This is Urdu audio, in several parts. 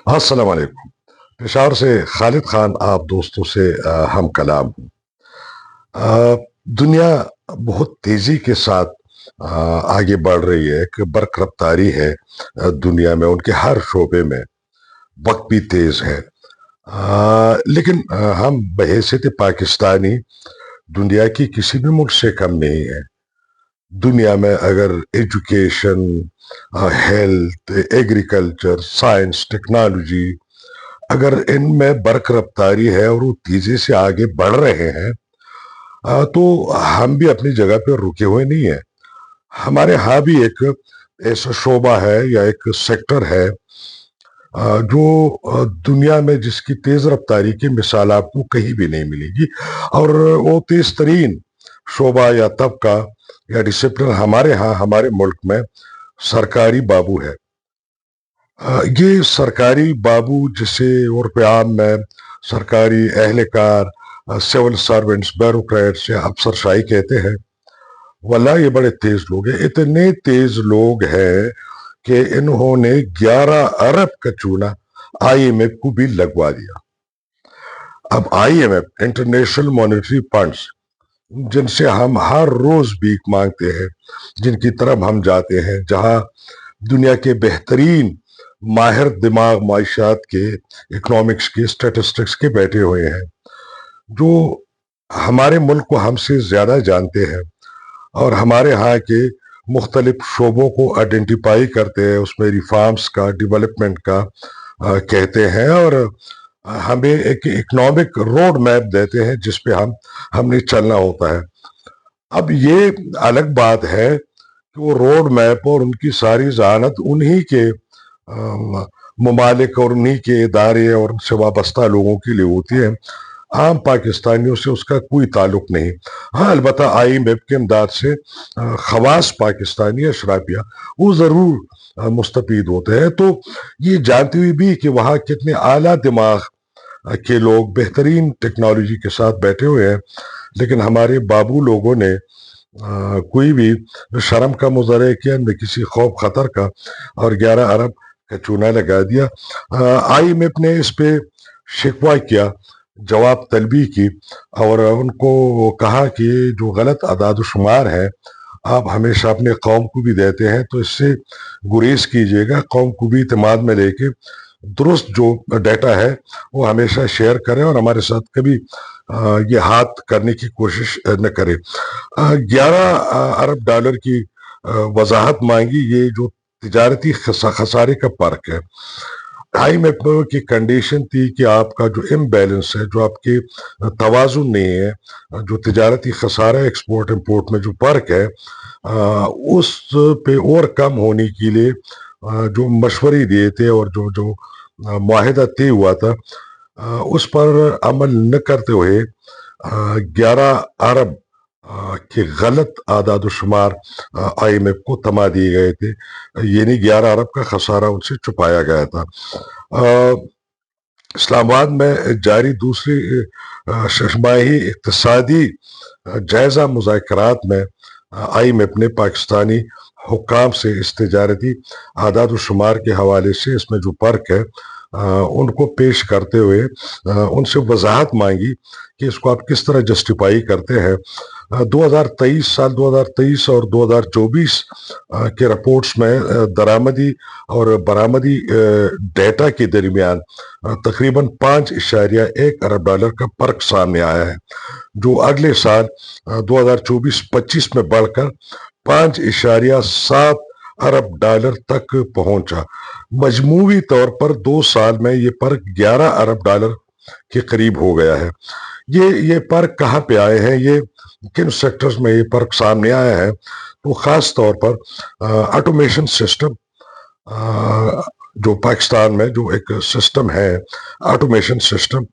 السلام علیکم۔ پشاور سے خالد خان آپ دوستوں سے ہم کلام ہوں۔ دنیا بہت تیزی کے ساتھ آگے بڑھ رہی ہے، ایک برق رفتاری ہے دنیا میں، ان کے ہر شعبے میں وقت بھی تیز ہے۔ لیکن ہم بحیثیت پاکستانی دنیا کی کسی بھی ملک سے کم نہیں ہے۔ دنیا میں اگر education, health, agriculture, science, technology, اگر ان میں برق رفتاری ہے اور وہ تیزی سے آگے بڑھ رہے ہیں، تو ہم بھی اپنی جگہ پہ رکے ہوئے نہیں ہیں۔ ہمارے ہاں بھی ایک ایسا شعبہ ہے یا ایک سیکٹر ہے جو دنیا میں جس کی تیز رفتاری کی مثال آپ کو کہیں بھی نہیں ملے گی، اور وہ تیز ترین شعبہ یا طبقہ یا ڈسپلن ہمارے ہاں ہمارے ملک میں سرکاری بابو ہے۔ یہ سرکاری بابو جسے عرف عام میں سرکاری اہلکار، سول سرونٹس، بیوروکریٹس یا افسر شاہی کہتے ہیں، واللہ یہ بڑے تیز لوگ ہیں۔ اتنے تیز لوگ ہیں کہ انہوں نے 11 ارب کا چونا آئی ایم ایف کو بھی لگوا دیا۔ اب I M F international monetary funds, جن سے ہم ہر روز بھیک مانگتے ہیں، جن کی طرف ہم جاتے ہیں، جہاں دنیا کے بہترین ماہر دماغ معاشیات کے، اکنامکس کے، اسٹیٹسٹکس کے بیٹھے ہوئے ہیں، جو ہمارے ملک کو ہم سے زیادہ جانتے ہیں اور ہمارے ہاں کے مختلف شعبوں کو آئیڈینٹیفائی کرتے ہیں، اس میں ریفارمز کا، ڈیولپمنٹ کا کہتے ہیں، اور ہمیں ایک اکنامک روڈ میپ دیتے ہیں جس پہ ہم نے چلنا ہوتا ہے۔ اب یہ الگ بات ہے کہ وہ روڈ میپ اور ان کی ساری ذہانت انہی کے ممالک اور انہی کے ادارے اور ان سے وابستہ لوگوں کے لیے ہوتی ہے، عام پاکستانیوں سے اس کا کوئی تعلق نہیں۔ ہاں، البتہ آئی ایم ایف کے امداد سے خواص پاکستانی اشرافیہ وہ ضرور مستفید ہوتے ہیں، تو یہ جانتے ہوئے بھی کہ وہاں کتنے اعلیٰ دماغ کے لوگ بہترین ٹیکنالوجی کے ساتھ بیٹھے ہوئے ہیں، لیکن ہمارے بابو لوگوں نے کوئی بھی شرم کا مظاہرہ کیا، نہ کسی خوف خطر کا، اور 11 ارب کا چونا لگا دیا۔ آئی ایم ایف نے اس پہ شکوہ کیا، جواب طلبی کی، اور ان کو کہا کہ جو غلط اعداد و شمار ہے آپ ہمیشہ اپنے قوم کو بھی دیتے ہیں، تو اس سے گریز کیجیے گا، قوم کو بھی اعتماد میں لے کے درست جو ڈیٹا ہے وہ ہمیشہ شیئر کریں اور ہمارے ساتھ کبھی یہ ہاتھ کرنے کی کوشش نہ کرے۔ 11 ارب ڈالر کی وضاحت مانگی، یہ جو تجارتی خسارے کا فرق ہے۔ آئی ایم ایف کی کنڈیشن تھی کہ آپ کا جو امبیلنس ہے، جو آپ کے توازن نہیں ہے، جو تجارتی خسارہ ایکسپورٹ امپورٹ میں جو فرق ہے، اس پہ اور کم ہونے کے لیے جو مشورے دیے تھے اور جو معاہدہ طے ہوا تھا، اس پر عمل نہ کرتے ہوئے 11 ارب کے غلط اعداد و شمار آئی ایم ایف کو تما دیے گئے تھے، یعنی 11 ارب کا خسارہ ان سے چھپایا گیا تھا۔ اسلام آباد میں جاری دوسری ششماہی اقتصادی جائزہ مذاکرات میں آئی ایم ایف نے پاکستانی حکام سے اس تجارتی اعداد و شمار کے حوالے سے اس میں جو فرق ہے ان کو پیش کرتے ہوئے ان سے وضاحت مانگی کہ اس کو آپ کس طرح جسٹیفائی کرتے ہیں۔ 2023 اور 2024 کے رپورٹس میں درآمدی اور برآمدی ڈیٹا کے درمیان تقریباً 5.1 ارب ڈالر کا فرق سامنے آیا ہے، جو اگلے سال 2024-25 میں بڑھ کر 5.7 ارب ڈالر تک پہنچا۔ مجموعی طور پر 2 سال میں یہ فرق 11 ارب ڈالر کے قریب ہو گیا ہے۔ یہ فرق کہاں پہ آئے ہیں، یہ کن سیکٹرز میں یہ فرق سامنے آیا ہے؟ تو خاص طور پر آٹومیشن سسٹم، جو پاکستان میں جو ایک سسٹم ہے آٹومیشن سسٹم،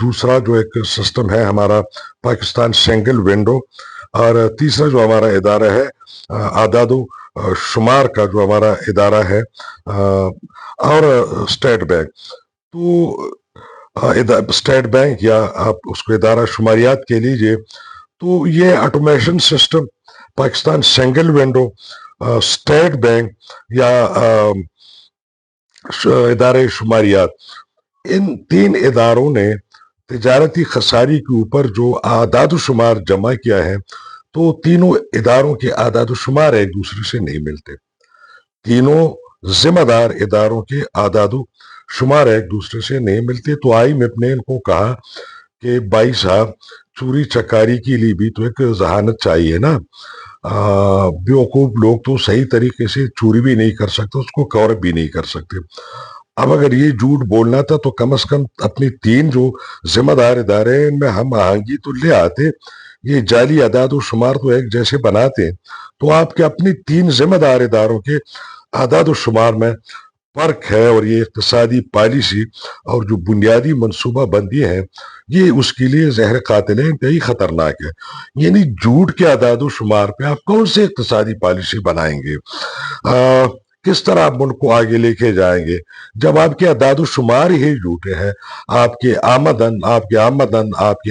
دوسرا جو ایک سسٹم ہے ہمارا پاکستان سنگل ونڈو، اور تیسرا جو ہمارا ادارہ ہے اعداد و شمار کا جو ہمارا ادارہ ہے، اور اسٹیٹ بینک۔ تو اسٹیٹ بینک یا آپ اس کو ادارہ شماریات کے لیجئے، تو یہ automation system Pakistan single window, state bank یا ادارے شماریات، ان تین اداروں نے تجارتی خساری کے اوپر جو اعداد و شمار جمع کیا ہے، تو تینوں اداروں کے اعداد و شمار ایک دوسرے سے نہیں ملتے۔ تینوں ذمہ دار اداروں کے اعداد و شمار ایک دوسرے سے نہیں ملتے، تو آئی ایم ایف نے ان کو کہا کہ بھائی صاحب، چوری چکاری کے لیے بھی تو ایک ذہانت چاہیے نا۔ بیوقوف لوگ تو صحیح طریقے سے چوری بھی نہیں کر سکتے، اس کو کور بھی نہیں کر سکتے۔ اب اگر یہ جھوٹ بولنا تھا تو کم از کم اپنی تین جو ذمہ دار ادارے ہیں ان میں ہم آہنگی تو لے آتے۔ یہ جعلی اعداد و شمار تو ایک جیسے بناتے ہیں، تو آپ کے اپنی تین ذمہ دار اداروں کے اعداد و شمار میں فرق ہے، اور یہ اقتصادی پالیسی اور جو بنیادی منصوبہ بندی ہے، یہ اس کے لیے زہر قاتل ہے، انتہائی خطرناک ہے۔ یعنی جھوٹ کے اعداد و شمار پہ آپ کون سے اقتصادی پالیسی بنائیں گے؟ کس طرح آپ ملک کو آگے لے کے جائیں گے جب آپ کے اعداد و شمار ہی جھوٹے ہیں؟ آپ کے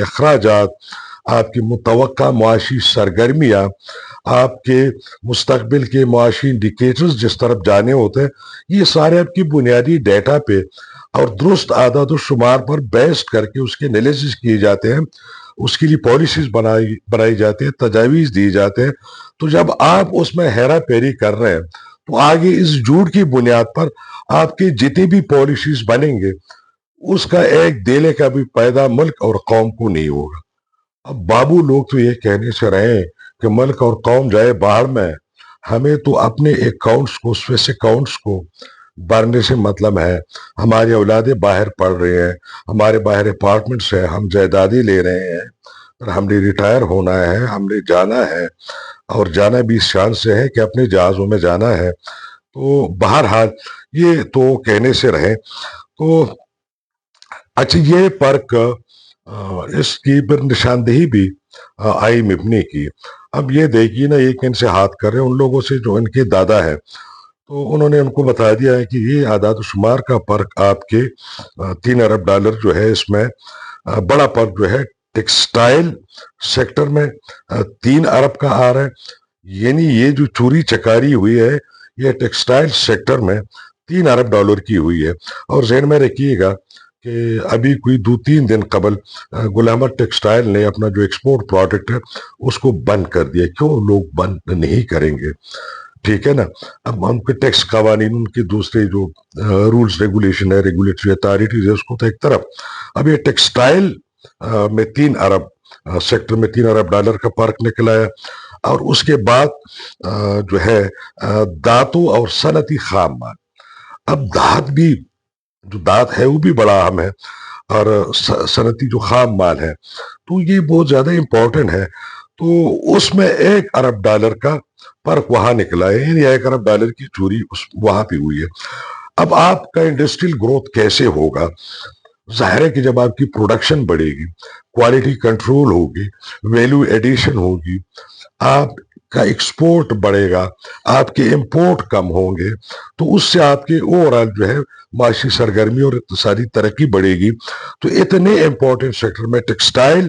اخراجات، آپ کی متوقع معاشی سرگرمیاں، آپ کے مستقبل کے معاشی انڈیکیٹرز جس طرف جانے ہوتے ہیں، یہ سارے آپ کی بنیادی ڈیٹا پہ اور درست اعداد و شمار پر بیسڈ کر کے اس کے انالیسس کیے جاتے ہیں، اس کے لیے پالیسیز بنائی جاتی ہیں، تجاویز دی جاتے ہیں۔ تو جب آپ اس میں ہیرا پھیری کر رہے ہیں، تو آگے اس جھوٹ کی بنیاد پر آپ کے جتنے بھی پالیسیز بنیں گے، اس کا ایک دélے کا بھی پیدا ملک اور قوم کو نہیں ہوگا۔ اب بابو لوگ تو یہ کہنے سے رہے کہ ملک اور قوم جائے باہر میں، ہمیں تو اپنے اکاؤنٹس کو، سویس اکاؤنٹس کو بھرنے سے مطلب ہے۔ ہماری اولادیں باہر پڑھ رہے ہیں، ہمارے باہر اپارٹمنٹس ہیں، ہم جائیدادیں لے رہے ہیں، پر ہم نے ریٹائر ہونا ہے، ہم نے جانا ہے، اور جانا بھی اس شان سے ہے کہ اپنے جہازوں میں جانا ہے۔ تو بہرحال یہ تو کہنے سے رہے۔ تو اچھا، یہ فرق اس کی پر نشاندہی بھی آئی ایم ایف نے کی۔ اب یہ دیکھیے نا، ایک ان سے ہاتھ کر رہے ہیں ان لوگوں سے جو ان کے دادا ہے، تو انہوں نے ان کو بتا دیا ہے کہ یہ اعداد و شمار کا فرق آپ کے $3 ارب جو ہے، اس میں بڑا فرق جو ہے ٹیکسٹائل سیکٹر میں 3 ارب کا آ رہا ہے۔ یعنی یہ جو چوری چکاری ہوئی ہے، یہ ٹیکسٹائل سیکٹر میں $3 ارب کی ہوئی ہے۔ اور ذہن میں رکھیے گا کہ ابھی کوئی 2-3 دن قبل گل احمد ٹیکسٹائل نے اپنا جو ایکسپورٹ پروڈکٹ ہے اس کو بند کر دیا۔ کیوں لوگ بند نہیں کریں گے؟ ٹھیک ہے نا۔ اب ان کے ٹیکس قوانین، ان کے دوسرے جو رولز ریگولیشن ہے، ریگولیٹری اتھارٹیز ہے، اس کو تو ایک طرف۔ اب یہ ٹیکسٹائل میں 3 ارب سیکٹر میں $3 ارب کا فرق نکلا ہے۔ اور اس کے بعد جو ہے دھاتوں اور صنعتی خام مال۔ اب دھات بھی، جو دھات ہے وہ بھی بڑا اہم ہے، اور صنعتی جو خام مال ہے، تو یہ بہت زیادہ امپورٹنٹ ہے۔ تو اس میں $1 ارب کا فرق وہاں نکلا ہے، یعنی $1 ارب کی چوری وہاں پہ ہوئی ہے۔ اب آپ کا انڈسٹریل گروتھ کیسے ہوگا؟ ظاہر ہے کہ جب آپ کی پروڈکشن بڑھے گی، کوالٹی کنٹرول ہوگی، ویلیو ایڈیشن ہوگی، آپ کا ایکسپورٹ بڑھے گا، آپ کے امپورٹ کم ہوں گے، تو اس سے آپ کے اوور آل جو ہے معاشی سرگرمی اور اقتصادی ترقی بڑھے گی۔ تو اتنے امپورٹنٹ سیکٹر میں ٹیکسٹائل،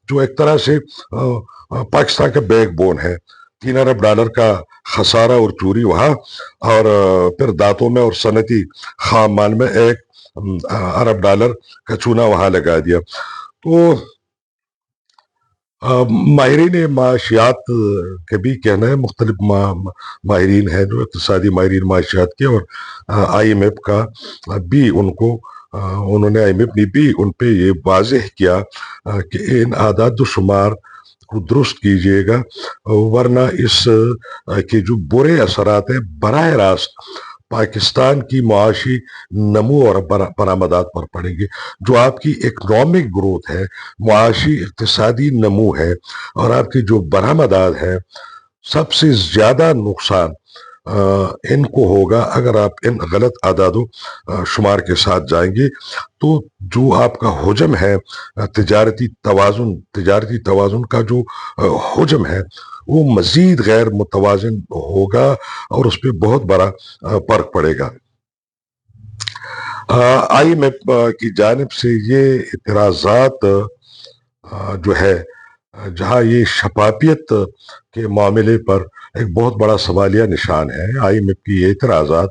جو ایک طرح سے پاکستان کا بیک بون ہے، $3 ارب کا خسارہ اور چوری وہاں، اور پھر دھاتوں میں اور صنعتی خام مال میں $1 ارب کا چونا وہاں لگا دیا۔ تو ماہرین معاشیات کے بھی کہنا ہے، مختلف ماہرین ہیں جو اقتصادی ماہرین معاشیات کے، اور آئی ایم ایف کا بھی انہوں نے، آئی ایم ایف نے بھی ان پہ یہ واضح کیا کہ ان اعداد و شمار کو درست کیجیے گا، ورنہ اس کے جو برے اثرات ہیں براہ راست پاکستان کی معاشی نمو اور برآمدات پر پڑیں گے۔ جو آپ کی اکنامک گروتھ ہے، معاشی اقتصادی نمو ہے، اور آپ کی جو برآمدات ہے، سب سے زیادہ نقصان ان کو ہوگا اگر آپ ان غلط اعداد و شمار کے ساتھ جائیں گے۔ تو جو آپ کا حجم ہے، تجارتی توازن کا جو حجم ہے، وہ مزید غیر متوازن ہوگا، اور اس پہ بہت بڑا فرق پڑے گا۔ آئی ایم ایف کی جانب سے یہ اعتراضات جو ہے، جہاں یہ شفافیت کے معاملے پر ایک بہت بڑا سوالیہ نشان ہے، آئی ایم ایف کی یہ اعتراضات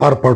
پر